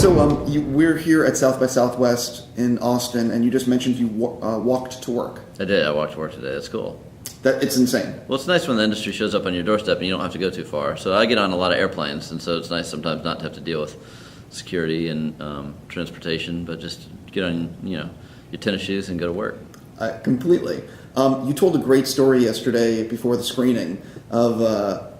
So we're here at South by Southwest in Austin, and you just mentioned you walked to work. I did. I walked to work today. That's cool. It's insane. Well, it's nice when the industry shows up on your doorstep and you don't have to go too far. So I get on a lot of airplanes, and so it's nice sometimes not to have to deal with security and transportation, but just get on your tennis shoes and go to work. Completely. You told a great story yesterday before the screening of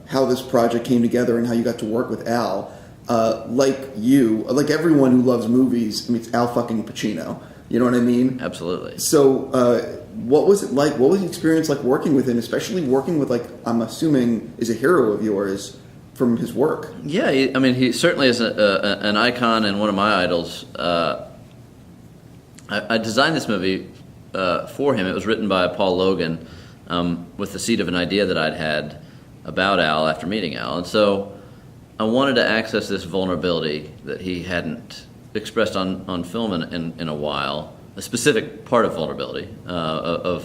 how this project came together and how you got to work with Al. Like everyone who loves movies, I mean, it's Al fucking Pacino. You know what I mean? Absolutely. So, what was it like? What was the experience like working with him, especially working with, like, I'm assuming is a hero of yours from his work? Yeah, he certainly is an icon and one of my idols. I designed this movie for him. It was written by Paul Logan with the seed of an idea that I'd had about Al after meeting Al. And so I wanted to access this vulnerability that he hadn't expressed on film in a while, a specific part of vulnerability, of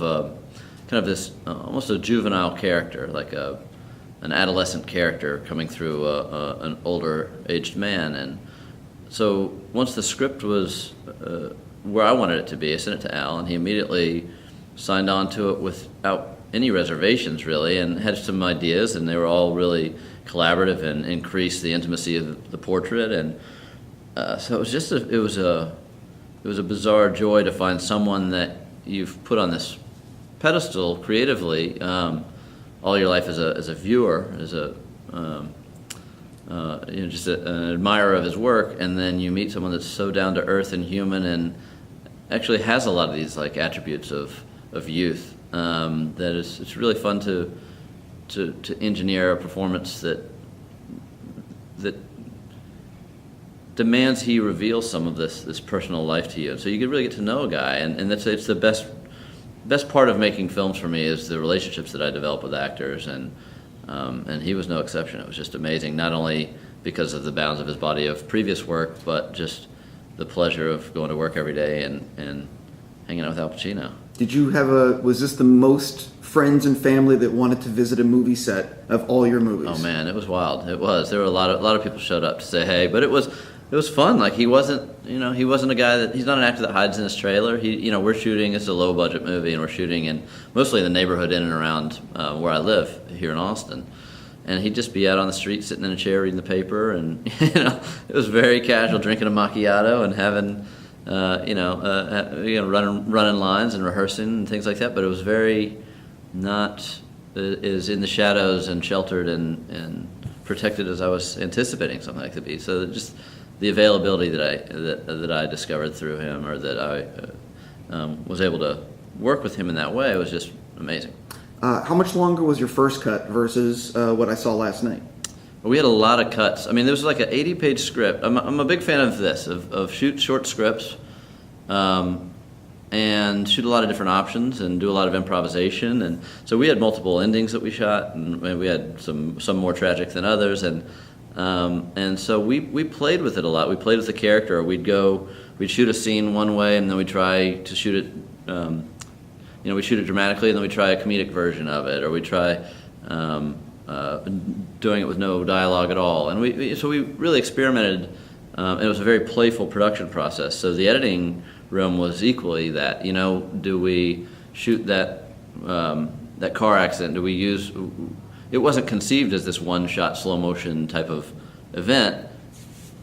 kind of this almost a juvenile character, like an adolescent character coming through an older aged man. And so once the script was where I wanted it to be, I sent it to Al, and he immediately signed on to it without any reservations, really, and had some ideas, and they were all really collaborative and increased the intimacy of the portrait. And so it was just it was a bizarre joy to find someone that you've put on this pedestal creatively all your life as a viewer, as just an admirer of his work, and then you meet someone that's so down to earth and human and actually has a lot of these like attributes of youth. That it's really fun to engineer a performance that demands he reveals some of this personal life to you. And so you can really get to know a guy, and it's the best part of making films for me is the relationships that I develop with actors, and he was no exception. It was just amazing, not only because of the bounds of his body of previous work, but just the pleasure of going to work every day and hanging out with Al Pacino. Did you was this the most friends and family that wanted to visit a movie set of all your movies? Oh man, it was wild. It was. There were a lot of people showed up to say hey, but it was fun. Like he wasn't a guy he's not an actor that hides in his trailer. We're shooting, it's a low budget movie, and we're shooting mostly in the neighborhood in and around where I live here in Austin. And he'd just be out on the street sitting in a chair reading the paper, and it was very casual, drinking a macchiato and having running lines and rehearsing and things like that. But it was very not as in the shadows and sheltered and protected as I was anticipating something like to be. So just the availability that I discovered through him, or that I was able to work with him in that way, was just amazing. How much longer was your first cut versus what I saw last night? We had a lot of cuts. I mean, there was like an 80-page script. I'm a big fan of this, of shoot short scripts, and shoot a lot of different options and do a lot of improvisation. And so we had multiple endings that we shot, and we had some more tragic than others. And so we played with it a lot. We played with the character. We'd shoot a scene one way, and then we'd try to shoot it. We shoot it dramatically, and then we try a comedic version of it, or we try doing it with no dialogue at all. And so we really experimented, and it was a very playful production process. So the editing room was equally that. Do we shoot that car accident? Do we use? It wasn't conceived as this one-shot slow motion type of event.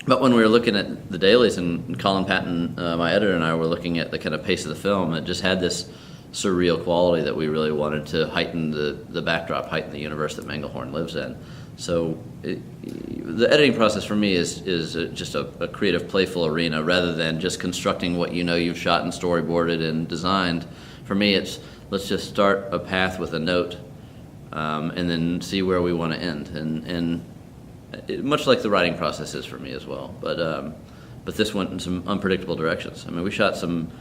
But when we were looking at the dailies, and Colin Patton, my editor, and I were looking at the kind of pace of the film, it just had this surreal quality that we really wanted to heighten the backdrop, heighten the universe that Manglehorn lives in. So the editing process for me is just a creative, playful arena rather than just constructing what you've shot and storyboarded and designed. For me, it's let's just start a path with a note and then see where we want to end. And much like the writing process is for me as well. But this went in some unpredictable directions. I mean, we shot some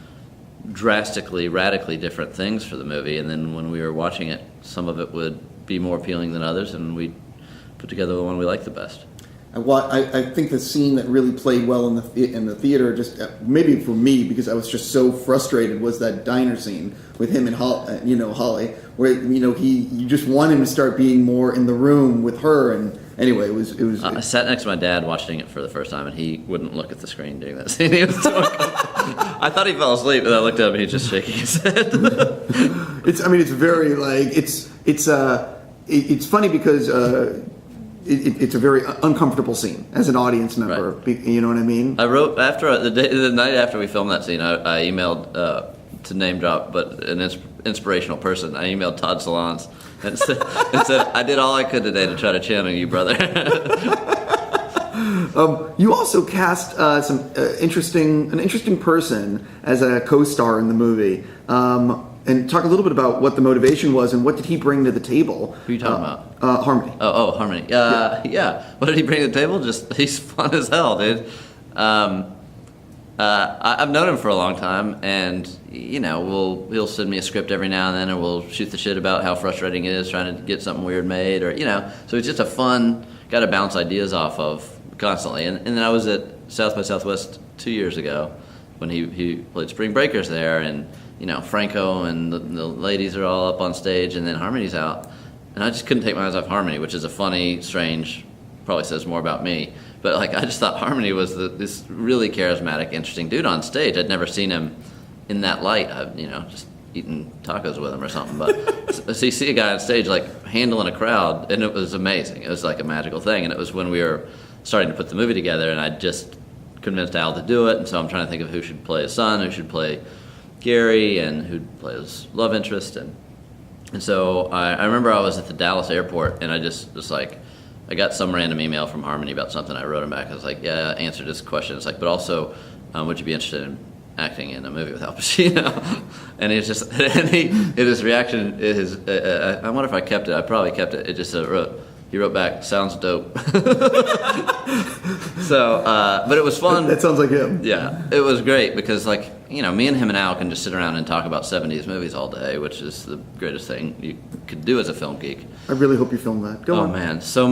drastically, radically different things for the movie, and then when we were watching it, some of it would be more appealing than others, and we put together the one we liked the best. I think the scene that really played well in the theater, just maybe for me because I was just so frustrated, was that diner scene with him and Holly, where you just want him to start being more in the room with her. And anyway, it was. I sat next to my dad watching it for the first time, and he wouldn't look at the screen during that scene. He was so I thought he fell asleep, and I looked up, and he's just shaking his head. It's very it's funny because. It's a very uncomfortable scene as an audience member. Right. You know what I mean? I wrote the night after we filmed that scene. I emailed to name drop, but an inspirational person. I emailed Todd Solondz and said, "I did all I could today to try to channel you, brother." You also cast an interesting person as a co-star in the movie. And talk a little bit about what the motivation was and what did he bring to the table. Who are you talking about? Harmony. Harmony. Yeah. What did he bring to the table? Just he's fun as hell, dude. I've known him for a long time, and he'll send me a script every now and then, and we'll shoot the shit about how frustrating it is trying to get something weird made, or So he's just a fun guy to bounce ideas off of constantly. And then I was at South by Southwest 2 years ago when he played Spring Breakers there, and Franco and the ladies are all up on stage, and then Harmony's out. And I just couldn't take my eyes off Harmony, which is a funny, strange, probably says more about me. But I just thought Harmony was this really charismatic, interesting dude on stage. I'd never seen him in that light. Just eating tacos with him or something. But so you see a guy on stage handling a crowd, and it was amazing. It was like a magical thing. And it was when we were starting to put the movie together, and I just convinced Al to do it. And so I'm trying to think of who should play his son, who should play Gary, and who'd play his love interest. And so I remember I was at the Dallas airport, and I just was I got some random email from Harmony about something. I wrote him back. I was like, yeah, answer this question. It's but also, would you be interested in acting in a movie with Al Pacino? And it's just, his reaction, I wonder if I kept it. I probably kept it. It just he wrote back, sounds dope. So, but it was fun. That sounds like him. Yeah, it was great because me and him and Al can just sit around and talk about 70s movies all day, which is the greatest thing you could do as a film geek. I really hope you film that. Go on. Oh man, so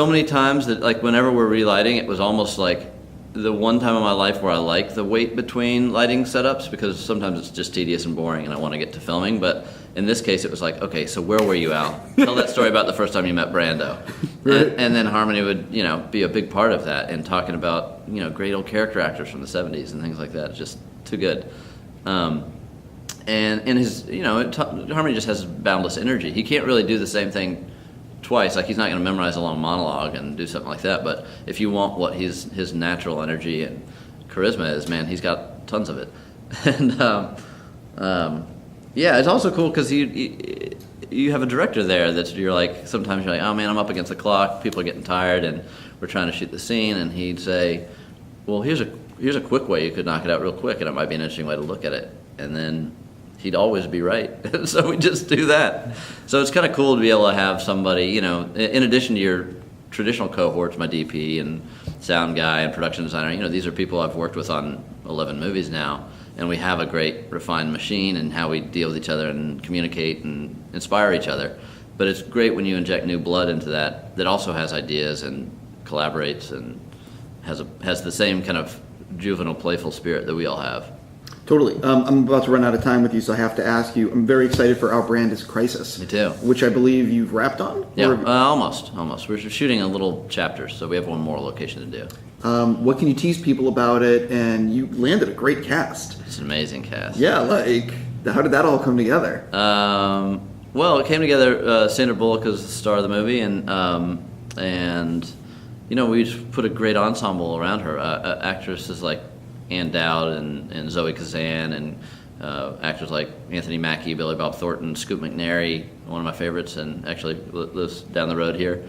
many times that whenever we're relighting, it was almost like the one time in my life where I like the wait between lighting setups, because sometimes it's just tedious and boring and I want to get to filming. But in this case, it was okay, so where were you, Al? Tell that story about the first time you met Brando. Right. And then Harmony would, be a big part of that, and talking about, great old character actors from the 70s and things like that. It's just too good. And his, Harmony just has boundless energy. He can't really do the same thing twice. He's not going to memorize a long monologue and do something like that. But if you want what his natural energy and charisma is, man, he's got tons of it. And yeah, it's also cool because you have a director there that sometimes you're oh man, I'm up against the clock. People are getting tired, and we're trying to shoot the scene. And he'd say, well, here's a quick way you could knock it out real quick, and it might be an interesting way to look at it. And then he'd always be right. So we just do that. So it's kind of cool to be able to have somebody, in addition to your traditional cohorts, my DP and sound guy and production designer, these are people I've worked with on 11 movies now, and we have a great refined machine in how we deal with each other and communicate and inspire each other. But it's great when you inject new blood into that also has ideas and collaborates and has the same kind of juvenile, playful spirit that we all have. Totally. I'm about to run out of time with you, so I have to ask you. I'm very excited for Our Brand is Crisis. Me too. Which I believe you've wrapped on? Yeah, almost. We're shooting a little chapter, so we have one more location to do. What can you tease people about it? And you landed a great cast. It's an amazing cast. Yeah, how did that all come together? Well, it came together. Sandra Bullock is the star of the movie, and we just put a great ensemble around her. Actresses like Ann Dowd and Zoe Kazan, and actors like Anthony Mackie, Billy Bob Thornton, Scoop McNairy, one of my favorites, and actually lives down the road here.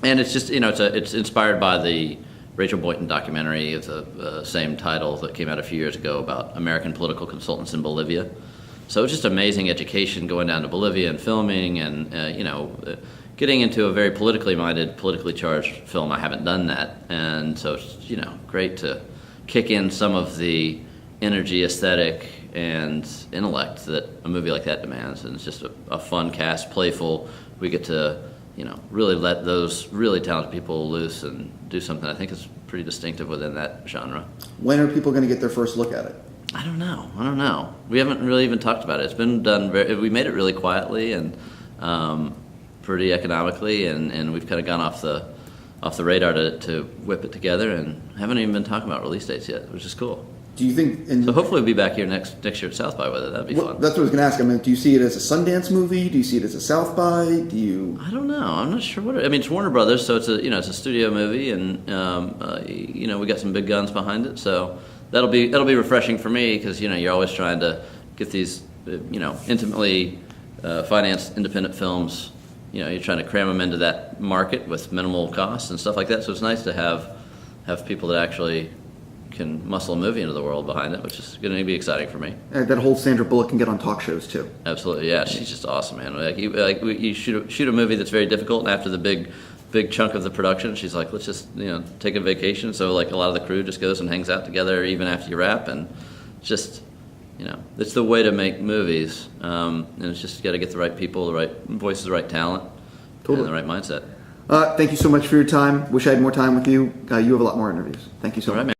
And it's just, it's inspired by the Rachel Boynton documentary of the same title that came out a few years ago about American political consultants in Bolivia. So it's just amazing education going down to Bolivia and filming and, getting into a very politically minded, politically charged film. I haven't done that. And so it's, great to kick in some of the energy, aesthetic, and intellect that a movie like that demands. And it's just a fun cast, playful. We get to, really let those really talented people loose and do something I think is pretty distinctive within that genre. When are people going to get their first look at it? I don't know. We haven't really even talked about it. It's been done we made it really quietly and pretty economically, and we've kind of gone off the radar to whip it together, and haven't even been talking about release dates yet, which is cool. Do you think? So hopefully we'll be back here next year at South by with it. That'd be fun. That's what I was going to ask. I mean, do you see it as a Sundance movie? Do you see it as a South by? Do you? I don't know. I'm not sure what. I mean, it's Warner Brothers, so it's a studio movie, and we got some big guns behind it. So that'll be refreshing for me because you're always trying to get these intimately financed independent films. You're trying to cram them into that market with minimal costs and stuff like that. So it's nice to have people that actually can muscle a movie into the world behind it, which is going to be exciting for me. That whole Sandra Bullock can get on talk shows too. Absolutely, yeah. She's just awesome, man. You shoot a movie that's very difficult, and after the big chunk of the production, she's like, let's just take a vacation. So a lot of the crew just goes and hangs out together even after you wrap, and just it's the way to make movies. And it's just got to get the right people, the right voices, the right talent, Totally. and the right mindset. Thank you so much for your time. Wish I had more time with you. You have a lot more interviews. Thank you so much. All right, man.